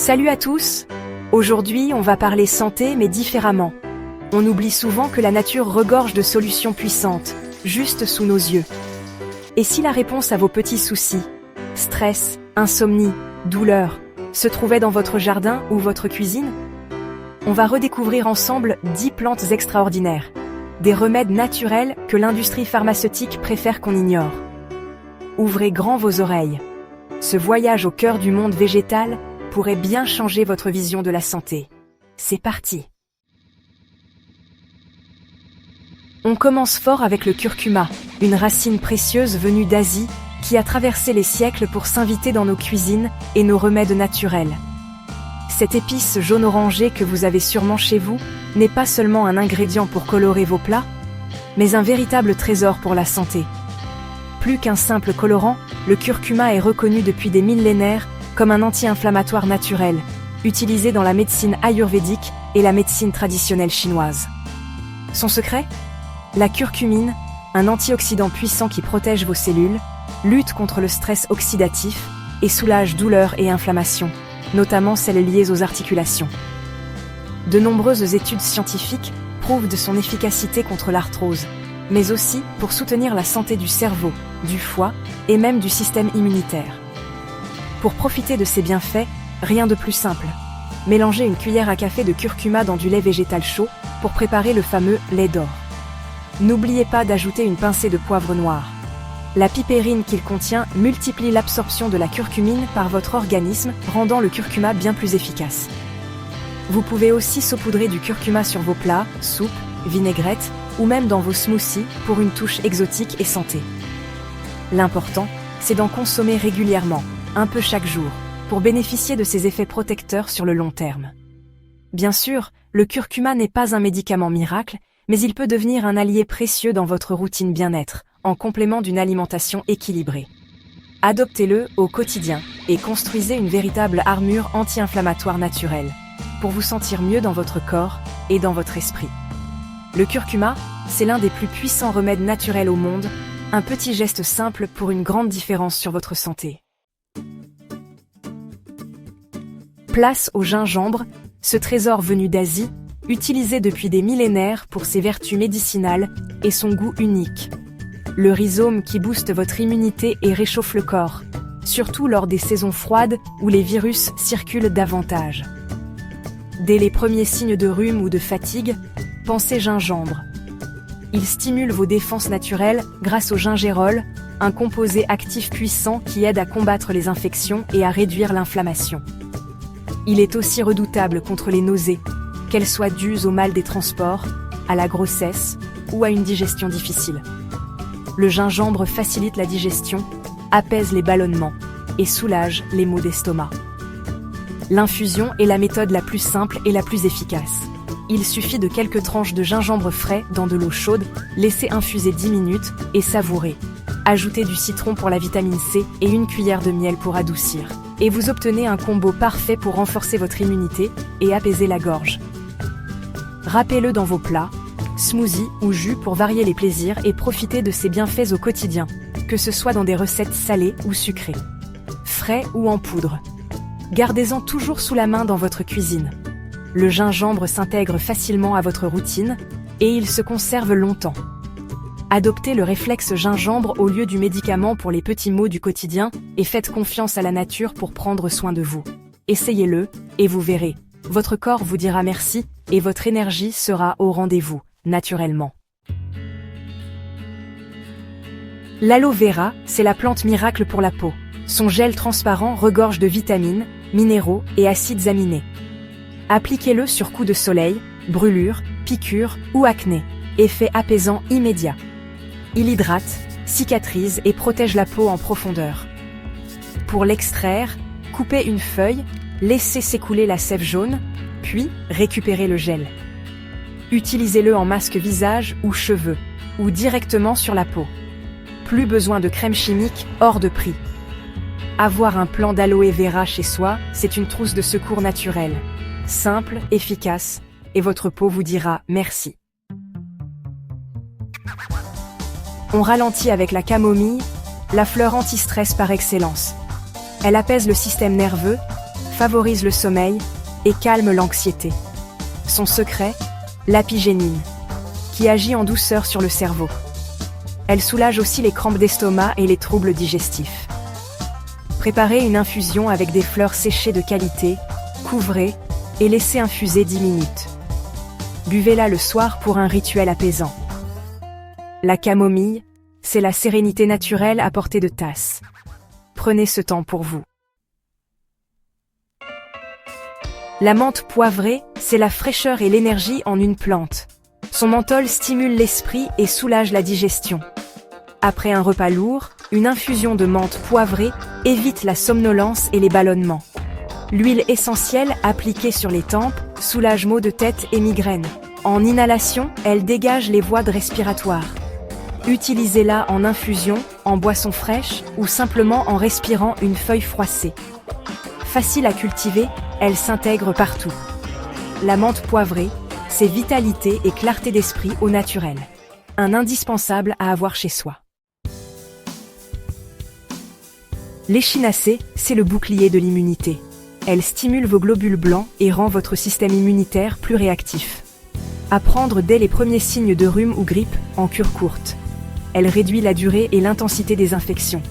Salut à tous! Aujourd'hui, on va parler santé mais différemment. On oublie souvent que la nature regorge de solutions puissantes, juste sous nos yeux. Et si la réponse à vos petits soucis, stress, insomnie, douleur, se trouvait dans votre jardin ou votre cuisine? On va redécouvrir ensemble 10 plantes extraordinaires, des remèdes naturels que l'industrie pharmaceutique préfère qu'on ignore. Ouvrez grand vos oreilles. Ce voyage au cœur du monde végétal pourrait bien changer votre vision de la santé. C'est parti! On commence fort avec le curcuma, une racine précieuse venue d'Asie qui a traversé les siècles pour s'inviter dans nos cuisines et nos remèdes naturels. Cette épice jaune-orangée que vous avez sûrement chez vous n'est pas seulement un ingrédient pour colorer vos plats, mais un véritable trésor pour la santé. Plus qu'un simple colorant, le curcuma est reconnu depuis des millénaires comme un anti-inflammatoire naturel, utilisé dans la médecine ayurvédique et la médecine traditionnelle chinoise. Son secret ? La curcumine, un antioxydant puissant qui protège vos cellules, lutte contre le stress oxydatif et soulage douleurs et inflammations, notamment celles liées aux articulations. De nombreuses études scientifiques prouvent de son efficacité contre l'arthrose, mais aussi pour soutenir la santé du cerveau, du foie et même du système immunitaire. Pour profiter de ces bienfaits, rien de plus simple. Mélangez une cuillère à café de curcuma dans du lait végétal chaud pour préparer le fameux lait d'or. N'oubliez pas d'ajouter une pincée de poivre noir. La pipérine qu'il contient multiplie l'absorption de la curcumine par votre organisme, rendant le curcuma bien plus efficace. Vous pouvez aussi saupoudrer du curcuma sur vos plats, soupes, vinaigrettes ou même dans vos smoothies pour une touche exotique et santé. L'important, c'est d'en consommer régulièrement, un peu chaque jour, pour bénéficier de ses effets protecteurs sur le long terme. Bien sûr, le curcuma n'est pas un médicament miracle, mais il peut devenir un allié précieux dans votre routine bien-être, en complément d'une alimentation équilibrée. Adoptez-le au quotidien et construisez une véritable armure anti-inflammatoire naturelle, pour vous sentir mieux dans votre corps et dans votre esprit. Le curcuma, c'est l'un des plus puissants remèdes naturels au monde, un petit geste simple pour une grande différence sur votre santé. Place au gingembre, ce trésor venu d'Asie, utilisé depuis des millénaires pour ses vertus médicinales et son goût unique. Le rhizome qui booste votre immunité et réchauffe le corps, surtout lors des saisons froides où les virus circulent davantage. Dès les premiers signes de rhume ou de fatigue, pensez gingembre. Il stimule vos défenses naturelles grâce au gingérol, un composé actif puissant qui aide à combattre les infections et à réduire l'inflammation. Il est aussi redoutable contre les nausées, qu'elles soient dues au mal des transports, à la grossesse ou à une digestion difficile. Le gingembre facilite la digestion, apaise les ballonnements et soulage les maux d'estomac. L'infusion est la méthode la plus simple et la plus efficace. Il suffit de quelques tranches de gingembre frais dans de l'eau chaude, laisser infuser 10 minutes et savourer. Ajoutez du citron pour la vitamine C et une cuillère de miel pour adoucir. Et vous obtenez un combo parfait pour renforcer votre immunité et apaiser la gorge. Râpez-le dans vos plats, smoothies ou jus pour varier les plaisirs et profiter de ses bienfaits au quotidien, que ce soit dans des recettes salées ou sucrées. Frais ou en poudre. Gardez-en toujours sous la main dans votre cuisine. Le gingembre s'intègre facilement à votre routine et il se conserve longtemps. Adoptez le réflexe gingembre au lieu du médicament pour les petits maux du quotidien et faites confiance à la nature pour prendre soin de vous. Essayez-le et vous verrez. Votre corps vous dira merci et votre énergie sera au rendez-vous, naturellement. L'aloe vera, c'est la plante miracle pour la peau. Son gel transparent regorge de vitamines, minéraux et acides aminés. Appliquez-le sur coup de soleil, brûlure, piqûre ou acné. Effet apaisant immédiat. Il hydrate, cicatrise et protège la peau en profondeur. Pour l'extraire, coupez une feuille, laissez s'écouler la sève jaune, puis récupérez le gel. Utilisez-le en masque visage ou cheveux, ou directement sur la peau. Plus besoin de crème chimique, hors de prix. Avoir un plant d'aloe vera chez soi, c'est une trousse de secours naturelle. Simple, efficace, et votre peau vous dira merci. On ralentit avec la camomille, la fleur anti-stress par excellence. Elle apaise le système nerveux, favorise le sommeil et calme l'anxiété. Son secret, l'apigénine, qui agit en douceur sur le cerveau. Elle soulage aussi les crampes d'estomac et les troubles digestifs. Préparez une infusion avec des fleurs séchées de qualité, couvrez et laissez infuser 10 minutes. Buvez-la le soir pour un rituel apaisant. La camomille, c'est la sérénité naturelle à portée de tasse. Prenez ce temps pour vous. La menthe poivrée, c'est la fraîcheur et l'énergie en une plante. Son menthol stimule l'esprit et soulage la digestion. Après un repas lourd, une infusion de menthe poivrée évite la somnolence et les ballonnements. L'huile essentielle appliquée sur les tempes soulage maux de tête et migraines. En inhalation, elle dégage les voies respiratoires. Utilisez-la en infusion, en boisson fraîche ou simplement en respirant une feuille froissée. Facile à cultiver, elle s'intègre partout. La menthe poivrée, c'est vitalité et clarté d'esprit au naturel. Un indispensable à avoir chez soi. L'échinacée, c'est le bouclier de l'immunité. Elle stimule vos globules blancs et rend votre système immunitaire plus réactif. À prendre dès les premiers signes de rhume ou grippe, en cure courte. Elle réduit la durée et l'intensité des infections.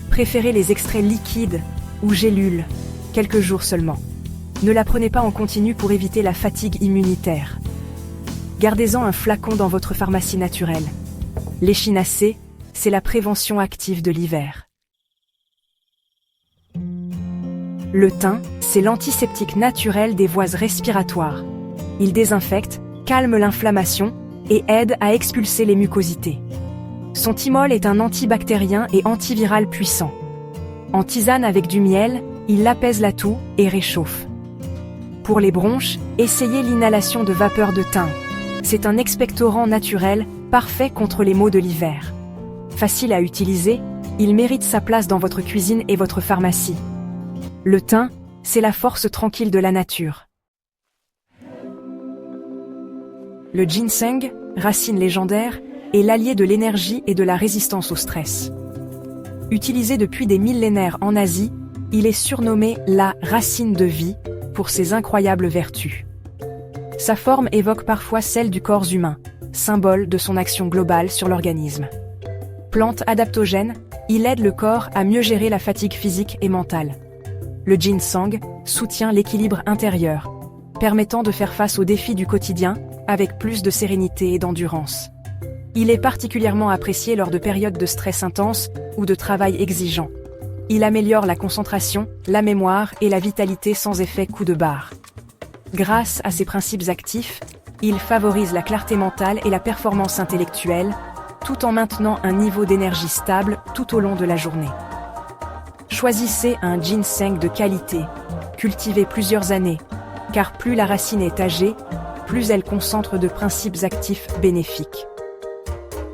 Préférez les extraits liquides ou gélules, quelques jours seulement. Ne la prenez pas en continu pour éviter la fatigue immunitaire. Gardez-en un flacon dans votre pharmacie naturelle. L'échinacée, c'est la prévention active de l'hiver. Le thym, c'est l'antiseptique naturel des voies respiratoires. Il désinfecte, calme l'inflammation et aide à expulser les mucosités. Son thymol est un antibactérien et antiviral puissant. En tisane avec du miel, il apaise la toux et réchauffe. Pour les bronches, essayez l'inhalation de vapeur de thym. C'est un expectorant naturel, parfait contre les maux de l'hiver. Facile à utiliser, il mérite sa place dans votre cuisine et votre pharmacie. Le thym, c'est la force tranquille de la nature. Le ginseng, racine légendaire, est l'allié de l'énergie et de la résistance au stress. Utilisé depuis des millénaires en Asie, il est surnommé la racine de vie pour ses incroyables vertus. Sa forme évoque parfois celle du corps humain, symbole de son action globale sur l'organisme. Plante adaptogène, il aide le corps à mieux gérer la fatigue physique et mentale. Le ginseng soutient l'équilibre intérieur, permettant de faire face aux défis du quotidien avec plus de sérénité et d'endurance. Il est particulièrement apprécié lors de périodes de stress intense ou de travail exigeant. Il améliore la concentration, la mémoire et la vitalité sans effet coup de barre. Grâce à ses principes actifs, il favorise la clarté mentale et la performance intellectuelle, tout en maintenant un niveau d'énergie stable tout au long de la journée. Choisissez un ginseng de qualité, cultivé plusieurs années, car plus la racine est âgée, plus elle concentre de principes actifs bénéfiques.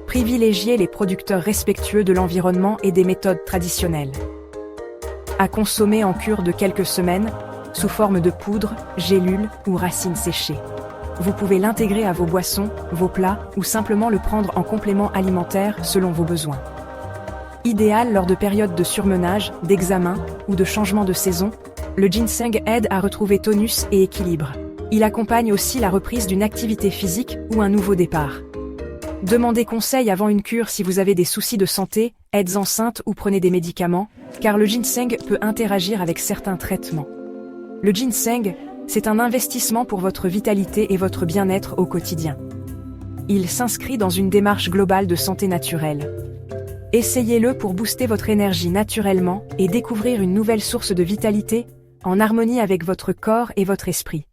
Privilégiez les producteurs respectueux de l'environnement et des méthodes traditionnelles. À consommer en cure de quelques semaines, sous forme de poudre, gélules ou racines séchées. Vous pouvez l'intégrer à vos boissons, vos plats ou simplement le prendre en complément alimentaire selon vos besoins. Idéal lors de périodes de surmenage, d'examen ou de changement de saison, le ginseng aide à retrouver tonus et équilibre. Il accompagne aussi la reprise d'une activité physique ou un nouveau départ. Demandez conseil avant une cure si vous avez des soucis de santé, êtes enceinte ou prenez des médicaments, car le ginseng peut interagir avec certains traitements. Le ginseng, c'est un investissement pour votre vitalité et votre bien-être au quotidien. Il s'inscrit dans une démarche globale de santé naturelle. Essayez-le pour booster votre énergie naturellement et découvrir une nouvelle source de vitalité, en harmonie avec votre corps et votre esprit.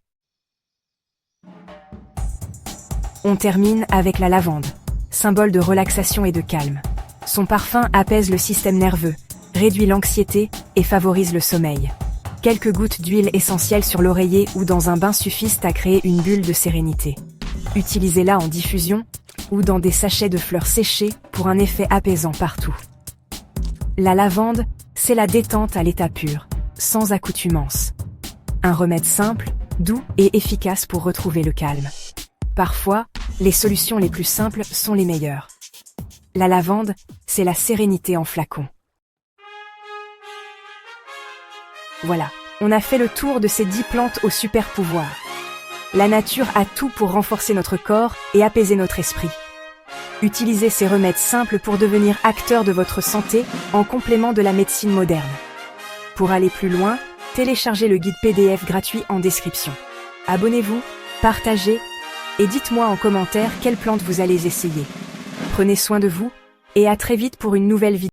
On termine avec la lavande, symbole de relaxation et de calme. Son parfum apaise le système nerveux, réduit l'anxiété et favorise le sommeil. Quelques gouttes d'huile essentielle sur l'oreiller ou dans un bain suffisent à créer une bulle de sérénité. Utilisez-la en diffusion ou dans des sachets de fleurs séchées pour un effet apaisant partout. La lavande, c'est la détente à l'état pur, sans accoutumance. Un remède simple, doux et efficace pour retrouver le calme. Parfois, les solutions les plus simples sont les meilleures. La lavande, c'est la sérénité en flacon. Voilà, On a fait le tour de ces 10 plantes aux super pouvoirs. La nature a tout pour renforcer notre corps et apaiser notre esprit. Utilisez ces remèdes simples pour devenir acteur de votre santé en complément de la médecine moderne. Pour aller plus loin, téléchargez le guide PDF gratuit en description. Abonnez-vous, partagez et dites-moi en commentaire quelle plante vous allez essayer. Prenez soin de vous et à très vite pour une nouvelle vidéo.